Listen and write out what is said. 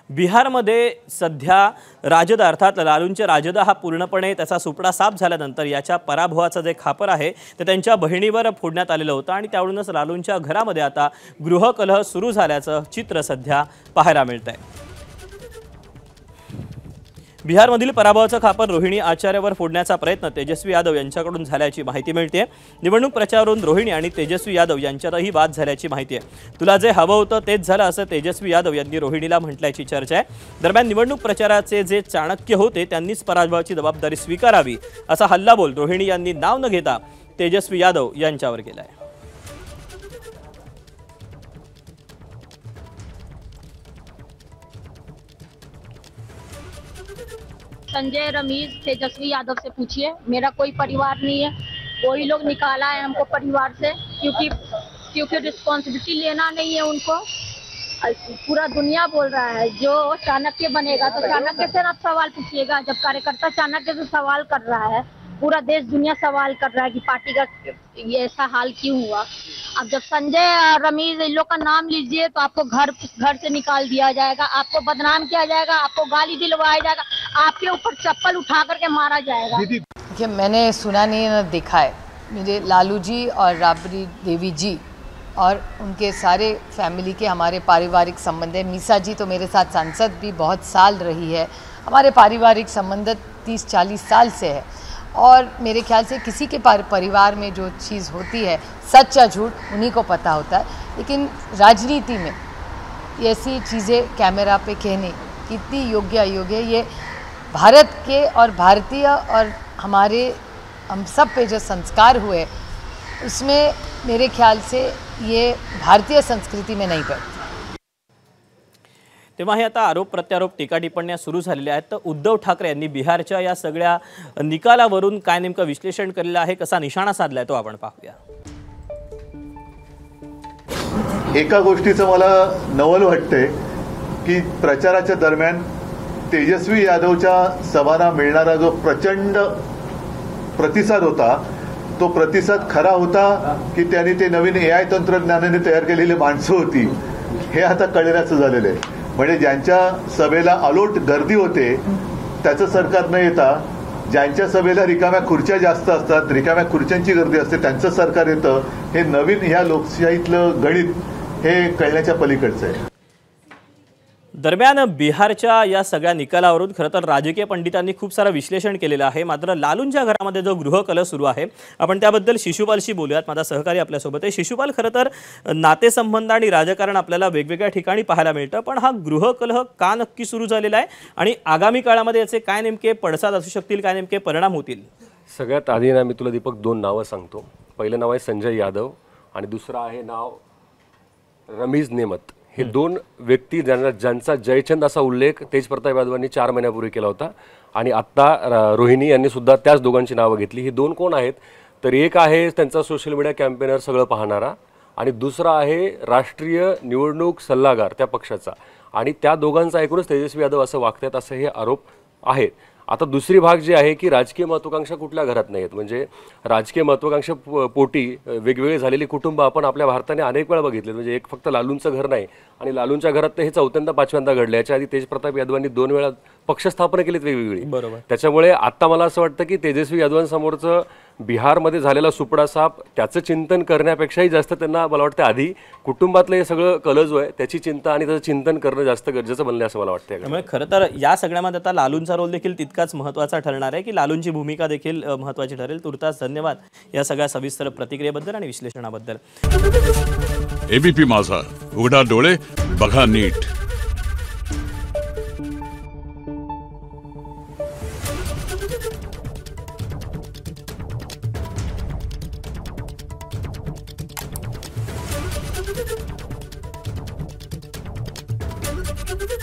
बिहारमध्ये सध्या राजद अर्थात लालूंचे राजद हा पूर्णपणे त्याचा सुपडा साफ झाल्यानंतर याच्या पराभवाचं जे खापर आहे ते त्यांच्या बहिणीवर फोडण्यात आलेलं होतं आणि त्यावरूनच लालूंच्या घरामध्ये आता गृहकलह सुरू झाल्याचं चित्र सध्या पाहायला मिळतंय। बिहारमधील पराभवाचा खापर रोहिणी आचार्यावर फोडण्याचा प्रयत्न तेजस्वी यादव यांच्याकडून झाल्याची माहिती मिळते। निवडणूक प्रचारावरून रोहिणी आणि तेजस्वी यादव यांच्यातही वाद झाल्याची माहिती आहे। तुला जे हवं होतं तेच झालं असं तेजस्वी यादव यांनी रोहिणीला म्हटल्याची चर्चा आहे। दरम्यान निवडणूक प्रचाराचे जे चाणक्य होते त्यांनीच पराभवाची जबाबदारी स्वीकारावी असा हल्लाबोल रोहिणी यांनी नाव न घेता तेजस्वी यादव यांच्यावर केला आहे। संजय, रमेश, तेजस्वी यादव से पूछिए। मेरा कोई परिवार नहीं है, वही लोग निकाला है हमको परिवार से, क्योंकि रिस्पॉन्सिबिलिटी लेना नहीं है उनको। पूरा दुनिया बोल रहा है जो चाणक्य बनेगा तो चाणक्य से आप सवाल पूछिएगा। जब कार्यकर्ता चाणक्य से सवाल कर रहा है, पूरा देश दुनिया सवाल कर रहा है कि पार्टी का ये ऐसा हाल क्यों हुआ। अब जब संजय और रमेश इन लोग का नाम लीजिए तो आपको घर से निकाल दिया जाएगा, आपको बदनाम किया जाएगा, आपको गाली दिलवाया जाएगा, आपके ऊपर चप्पल उठा करके मारा जाएगा। देखिए, मैंने सुना नहीं है, न देखा है। मुझे लालू जी और राबड़ी देवी जी और उनके सारे फैमिली के हमारे पारिवारिक संबंध है। मीसा जी तो मेरे साथ सांसद भी बहुत साल रही है। हमारे पारिवारिक संबंध 30-40 साल से है और मेरे ख्याल से किसी के परिवार में जो चीज़ होती है सच या झूठ उन्हीं को पता होता है। लेकिन राजनीति में ऐसी चीज़ें कैमरा पे कहने कितनी योग्य अयोग्य है, ये भारत के और भारतीय और हम सब पे जो संस्कार हुए उसमें मेरे ख्याल से ये भारतीय संस्कृति में नहीं पड़ती। तेव्हा हे आता आरोप प्रत्यारोप टीका टिप्पण्या सुरू झालेल्या आहेत। तर उद्धव ठाकरे यांनी बिहारच्या या सगळ्या निकालावरून काय नेमकं विश्लेषण केलेलं आहे, कसा निशाणा साधलाय तो आपण पाहूया। एका गोष्टीचं मला नवल वाटतंय की प्रचाराच्या दरम्यान तेजस्वी यादवच्या सभांना मिळणारा जो प्रचंड प्रतिसाद होता तो प्रतिसाद खरा होता की त्यांनी ते नवीन AI तंत्रज्ञानाने तयार केलेली माणसं होती हे आता कळण्याचं झालेलं आहे। म्हणजे ज्यांच्या सभेला अलोट गर्दी होते त्याचं सरकार न येता ज्यांच्या सभेला रिकाम्या खुर्च्या जास्त असतात, रिकाम्या खुर्च्यांची गर्दी असते त्यांचं सरकार येतं, हे नवीन ह्या लोकशाहीतलं गणित हे कळण्याच्या पलीकडचं आहे। दरम्यान बिहारच्या या सगळ्या निकालावरून खरं तर राजकीय पंडितांनी खूप सारं विश्लेषण केलेलं आहे। मात्र लालूंच्या घरामध्ये जो गृहकलह सुरू आहे आपण त्याबद्दल शिशुपालशी बोलूयात। माझा सहकारी आपल्यासोबत आहे। शिशुपाल, खरं तर नातेसंबंध आणि राजकारण आपल्याला वेगवेगळ्या ठिकाणी पाहायला मिळतं, पण हा गृहकलह का नक्की सुरू झालेला आहे आणि आगामी काळामध्ये याचे काय नेमके पडसाद असू शकतील, काय नेमके परिणाम होतील? सगळ्यात आधी ना मी तुला दीपक 2 नावं सांगतो। पहिलं नाव आहे संजय यादव आणि दुसरं आहे नाव रमेश नेमत। हे 2 व्यक्ती ज्यांचा जयचंद असा उल्लेख तेजप्रताप यादवांनी 4 महिन्यापूर्वी केला होता आणि आता रोहिणी यांनी सुद्धा त्याच दोघांची नावं घेतली। ही 2 कोण आहेत तर एक आहे त्यांचा सोशल मीडिया कॅम्पेनर सगळं पाहणारा आणि दुसरा आहे राष्ट्रीय निवडणूक सल्लागार त्या पक्षाचा आणि त्या दोघांचा ऐकूनच तेजस्वी यादव असं वागतात असे हे आरोप आहेत। आता दुसरी भाग जी आहे की राजकीय महत्त्वाकांक्षा कुठल्या घरात नाहीत, म्हणजे राजकीय महत्त्वाकांक्षा पोटी वेगवेगळे झालेली कुटुंब आपण आपल्या भारताने अनेक वेळा बघितले। म्हणजे एक फक्त लालूंचं घर नाही आणि लालूंच्या घरात तर हे 4थ्यांदा 5व्यांदा घडलं। याच्या आधी तेजप्रताप यादवांनी 2 वेळा पक्ष स्थापना केलीत वेगवेगळी। बरोबर। त्याच्यामुळे आता मला असं वाटतं की तेजस्वी यादवांसमोरचं बिहारमध्ये झालेला सुपडा साप त्याचं चिंतन करण्यापेक्षाही जास्त त्यांना मला वाटतं आधी कुटुंबातलं हे सगळं कलह जो आहे त्याची चिंता आणि त्याचं चिंतन करणं जास्त गरजेचं बनलं असं मला वाटतं। त्यामुळे खरं तर या सगळ्यामध्ये आता लालूंचा रोल देखील तितकाच महत्त्वाचा ठरणार आहे की लालूंची भूमिका देखील महत्त्वाची ठरेल। तुर्तास धन्यवाद या सगळ्या सविस्तर प्रतिक्रियेबद्दल आणि विश्लेषणाबद्दल। ABP माझा, उघडा डोळे बघा नीट।